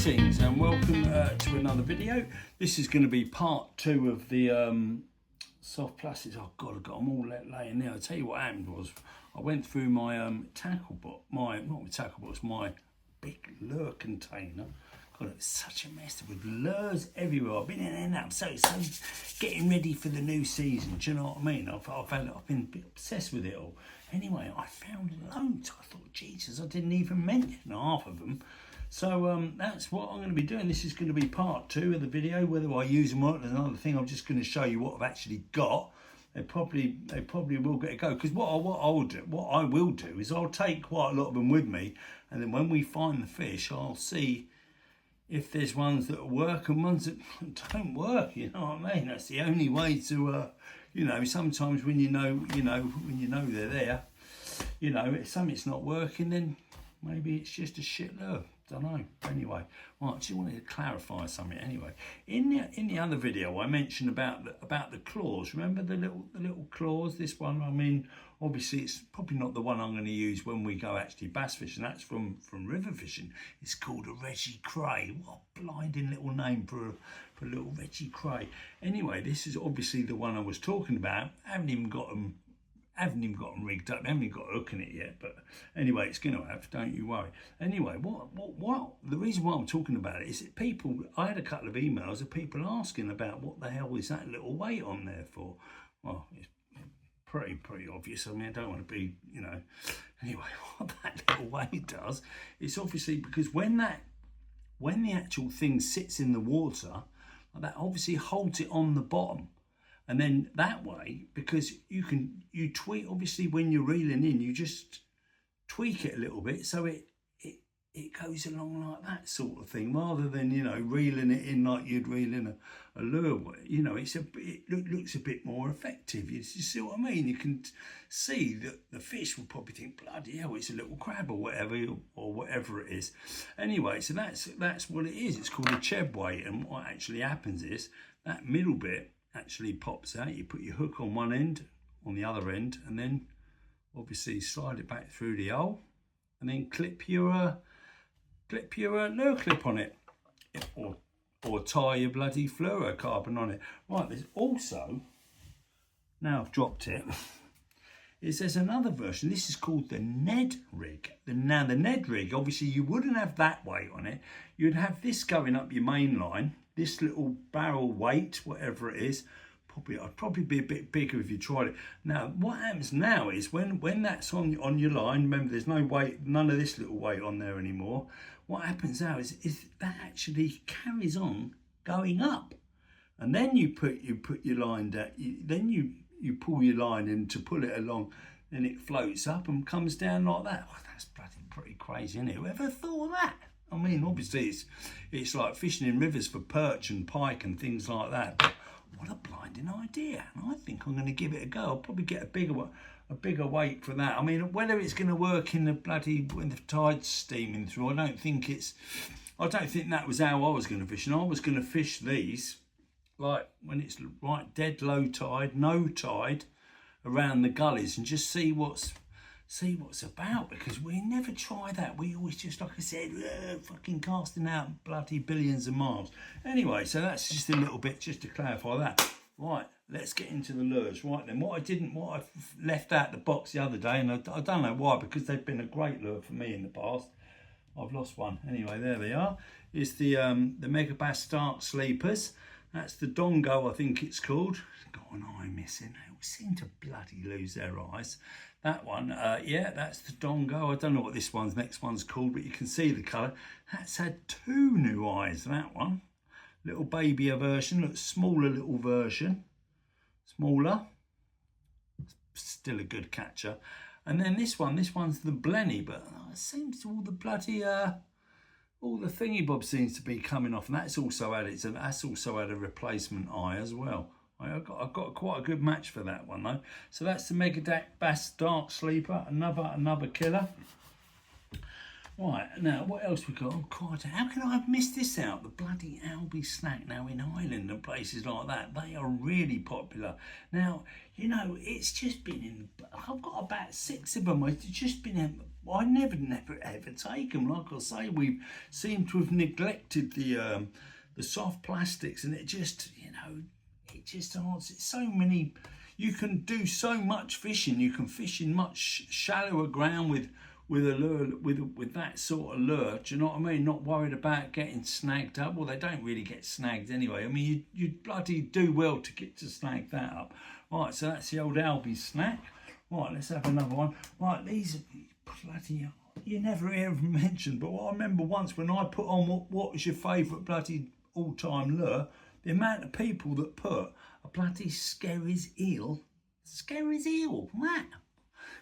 Greetings and welcome to another video. This is going to be part 2 of the soft plastics. Oh God, I've got them all laying there. I'll tell you what happened was I went through my tackle box, not my tackle box, my big lure container. God, it was such a mess with lures everywhere. I've been in and out, so getting ready for the new season. Do you know what I mean? I've been a bit obsessed with it all. Anyway, I found loads. I thought, Jesus, I didn't even mention half of them. So that's what I'm going to be doing. This is going to be part 2 of the video. Whether I use them or not is another thing. I'm just going to show you what I've actually got. They probably will get a go, because what I will do is I'll take quite a lot of them with me, and then when we find the fish, I'll see if there's ones that work and ones that don't work. You know what I mean? That's the only way to you know, sometimes when you know they're there, you know, if something's not working, then maybe it's just a shit lure. Don't know. Anyway, well, I just wanted to clarify something. Anyway, in the other video, I mentioned about the claws. Remember the little claws? This one, I mean, obviously it's probably not the one I'm going to use when we go actually bass fishing. That's from river fishing. It's called a Reggie Cray. What a blinding little name for a little Reggie Cray. Anyway, this is obviously the one I was talking about. I haven't even got them rigged up. I haven't even got a hook in it yet, but anyway, it's going to have, don't you worry. Anyway, what the reason why I'm talking about it is that people, I had a couple of emails of people asking about what the hell is that little weight on there for. Well, it's pretty obvious. I mean, I don't want to be, you know. Anyway, what that little weight does, it's obviously because when the actual thing sits in the water, that obviously holds it on the bottom. And then that way, because you tweak, obviously when you're reeling in, you just tweak it a little bit so it goes along like that sort of thing, rather than, you know, reeling it in like you'd reel in a lure. You know, it looks a bit more effective. You see what I mean? You can see that the fish will probably think, bloody hell, it's a little crab or whatever it is. Anyway, so that's what it is. It's called a cheb weight, and what actually happens is that middle bit actually pops out. You put your hook on one end, on the other end, and then obviously slide it back through the hole, and then clip your lure clip on it, or tie your bloody fluorocarbon on it. Right, there's also, now I've dropped it, there's another version. This is called the Ned rig. Now the Ned rig, obviously you wouldn't have that weight on it. You'd have this going up your main line, this little barrel weight, whatever it is. I'd probably be a bit bigger if you tried it. Now, what happens now is when that's on your line, remember there's no weight, none of this little weight on there anymore. What happens now is that actually carries on going up, and then you put your line down. Then you pull your line in to pull it along, then it floats up and comes down like that. Oh, that's bloody pretty crazy, isn't it? Whoever thought of that? I mean, obviously it's like fishing in rivers for perch and pike and things like that. But what a blinding idea! And I think I'm going to give it a go. I'll probably get a bigger weight for that. I mean, whether it's going to work in when the tide's steaming through, I don't think that was how I was going to fish. And I was going to fish these like when it's right dead low tide, no tide, around the gullies, and just see what's about, because we never try that. We always just, like I said, fucking casting out bloody billions of miles. Anyway, so that's just a little bit just to clarify that. Right, let's get into the lures. Right then, what I left out the box the other day, and I don't know why, because they've been a great lure for me in the past. I've lost one. Anyway, there they are. It's the Megabass Stark Sleepers. That's the Dongo, I think it's called. Got an eye missing. They all seem to bloody lose their eyes. That one, yeah, that's the Dongo. I don't know what this next one's called, but you can see the colour. That's had 2 new eyes, that one. Little babyer version, look, smaller little version. Smaller. Still a good catcher. And then this one's the Blenny, but it seems all the bloody, all the thingy bob seems to be coming off. And that's also had a replacement eye as well. I've got quite a good match for that one though. So that's the Megabass Dark Sleeper, another killer. Right, now what else we got? Oh God, how can I have missed this out? The bloody Albi snack now in Ireland and places like that. They are really popular. Now, you know, it's just been I've got about 6 of them. It's just been I never ever take them. Like I say, we seem to have neglected the soft plastics, and it just, you know, it just answers so many. You can do so much fishing. You can fish in much shallower ground with a lure, with that sort of lure. Do you know what I mean? Not worried about getting snagged up. Well, they don't really get snagged anyway. I mean, you bloody do well to get to snag that up. Right, so that's the old Albie snack. Right, let's have another one. Right, these bloody, you never hear them mentioned, but I remember once when I put on what was your favourite bloody all-time lure, the amount of people that put a bloody Skerry's eel, what?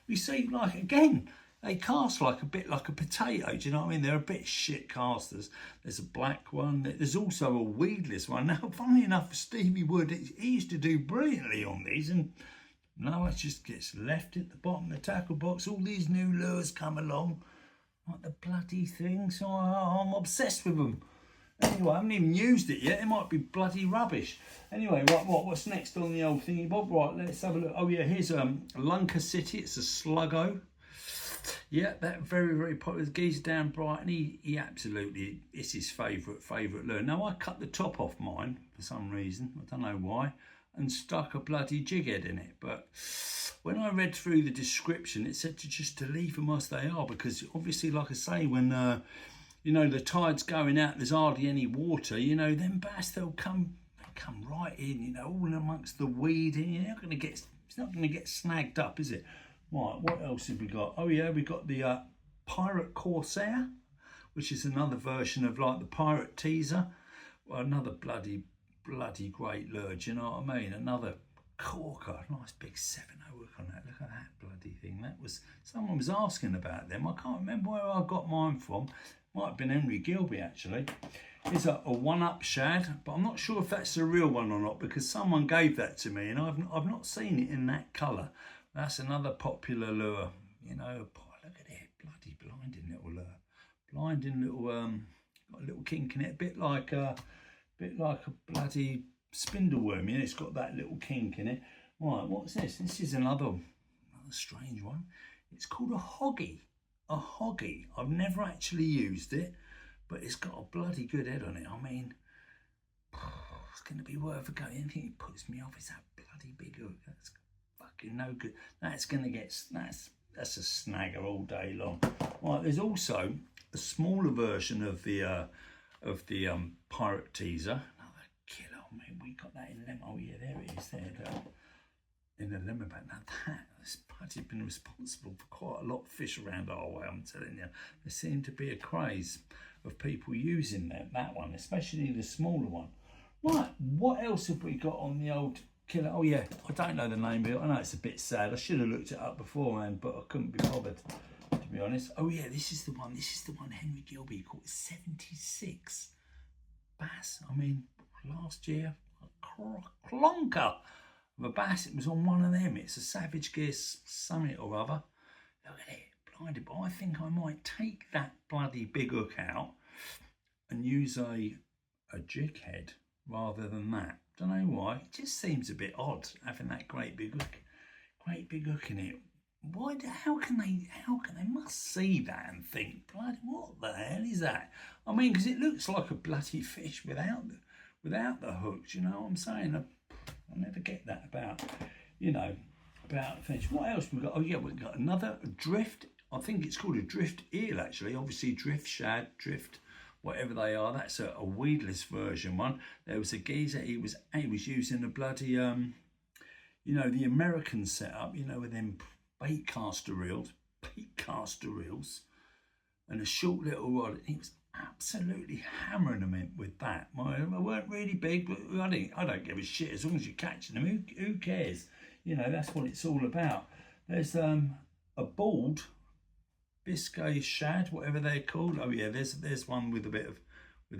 You see, like, again, they cast like a bit like a potato, do you know what I mean? They're a bit shit casters. There's a black one, there's also a weedless one. Now, funnily enough, Stevie Wood, he used to do brilliantly on these, and no, it just gets left at the bottom of the tackle box. All these new lures come along, like the bloody thing, so I'm obsessed with them. Anyway, I haven't even used it yet. It might be bloody rubbish. Anyway, right, what's next on the old thingy bob? Right, let's have a look. Oh yeah, here's Lunker City. It's a slug-go. Yeah, that very, very popular. The geezer down Brighton, he absolutely, it's his favourite lure. Now, I cut the top off mine for some reason. I don't know why. And stuck a bloody jig head in it. But when I read through the description, it said to leave them as they are, because obviously, like I say, when you know, the tide's going out, there's hardly any water, you know, then bass, they'll come right in, you know, all amongst the weed, and it's not gonna get snagged up, is it? Right, what else have we got? Oh yeah, we got the Pirate Corsair, which is another version of like the Pirate Teaser. Well, another bloody great lure, do you know what I mean? Another corker, nice big 7-0 hook on that. Look at that bloody thing. That was, someone was asking about them. I can't remember where I got mine from. Might have been Henry Gilby actually. It's a 1-up shad, but I'm not sure if that's the real one or not, because someone gave that to me and I've not seen it in that colour. That's another popular lure, you know. Look at it, bloody blinding little lure, blinding little got a little kink in it, a bit like a bloody spindle worm. Yeah, it's got that little kink in it. Right, what's this? This is another strange one. It's called a hoggy. A hoggy. I've never actually used it, but it's got a bloody good head on it. I mean, it's going to be worth a go. Anything that puts me off is that bloody big hook. That's fucking no good. That's going to get, that's a snagger all day long. Right, there's also a smaller version of the Pirate Teaser. Another killer. I mean, we got that in lemon. Oh yeah, there it is. There. In the lemon bag. Now that's bloody been responsible for quite a lot of fish around our way, I'm telling you. There seemed to be a craze of people using that one, especially the smaller one. Right, what else have we got on the old killer? Oh yeah, I don't know the name of it. I know it's a bit sad. I should have looked it up beforehand, but I couldn't be bothered, to be honest. Oh yeah, this is the one Henry Gilby caught 76 bass. I mean, last year, a clonker of a bass. It was on one of them. It's a Savage Gear Summit or other. Look at it, blinded. But I think I might take that bloody big hook out and use a jig head rather than that. Don't know why. It just seems a bit odd having that great big hook in it. Why? How can they must see that and think, bloody, what the hell is that? I mean, because it looks like a bloody fish without the hooks. You know what I'm saying? I never get that about, you know, about fish. What else we got? Oh yeah, we've got another drift. I think it's called a drift eel actually. Obviously drift shad, drift, whatever they are. That's a weedless version one. There was a geezer. He was using a bloody you know, the American setup. You know, with them bait caster reels, and a short little rod. And he was absolutely hammering them in with that. They weren't really big, but I don't give a shit as long as you're catching them. Who cares? You know, that's what it's all about. There's a bald Biscay shad, whatever they're called. Oh yeah, there's one with a bit of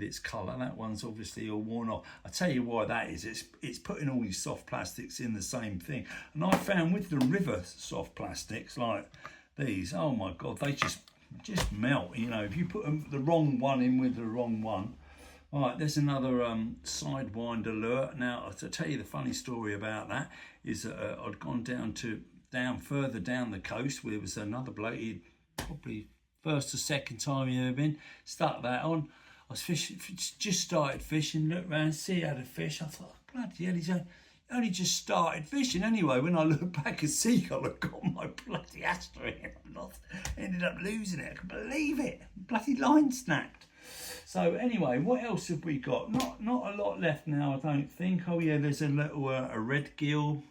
its colour. That one's obviously all worn off. I tell you why that is. It's putting all these soft plastics in the same thing. And I found with the river soft plastics like these, oh my god, they just melt. You know, if you put the wrong one in with the wrong one. All right, there's another sidewinder lure. Now, to tell you the funny story about that is I'd gone down further down the coast where there was another bloke. He'd probably first or second time you've ever been. Stuck that on. I was fishing, just started fishing, looked around, see how to fish. I thought, oh, bloody hell, he's only just started fishing anyway. When I look back, a seagull had got my bloody Astra in. I ended up losing it. I can't believe it. Bloody line snapped. So anyway, what else have we got? Not a lot left now, I don't think. Oh yeah, there's a little a red gill.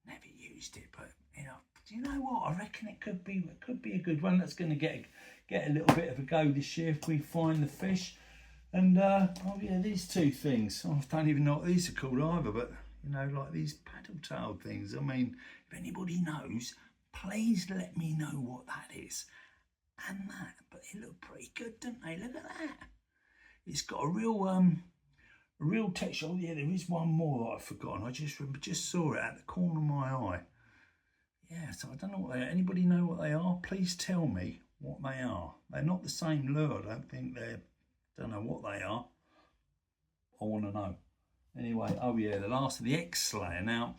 Never used it, but you know, do you know what? I reckon it could be a good one. That's going to get a little bit of a go this year if we find the fish. And oh yeah, these two things. Oh, I don't even know what these are called either, but you know, like these paddle tail things. I mean, if anybody knows, please let me know what that is. And that, but they look pretty good, don't they? Look at that. It's got a real texture. Oh yeah, there is one more that I've forgotten. I just saw it at the corner of my eye. Yeah, so I don't know what they are. Anybody know what they are? Please tell me what they are. They're not the same lure. I don't think don't know what they are. I want to know. Anyway, oh yeah, the last of the X-Slayer. Now,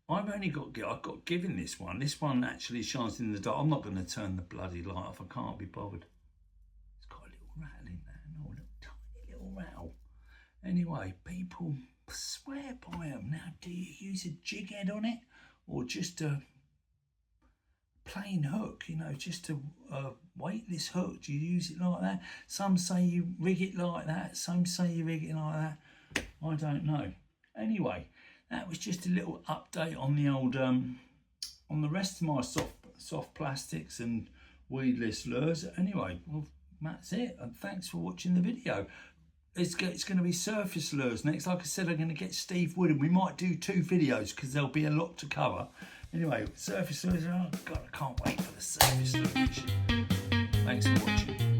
I got given this one. This one actually shines in the dark. I'm not going to turn the bloody light off. I can't be bothered. It's got a little rattle in there. No, a little tiny little rattle. Anyway, people swear by them. Now, do you use a jig head on it or just a plain hook? You know, just a weightless hook. Do you use it like that? Some say you rig it like that. Some say you rig it like that. I don't know. Anyway, that was just a little update on the old, on the rest of my soft plastics and weedless lures. Anyway, well, that's it. And thanks for watching the video. It's going to be surface lures next. Like I said, I'm going to get Steve Wood, and we might do 2 videos because there'll be a lot to cover. Anyway, surface lures. Oh God, I can't wait for the surface lures. Thanks for watching.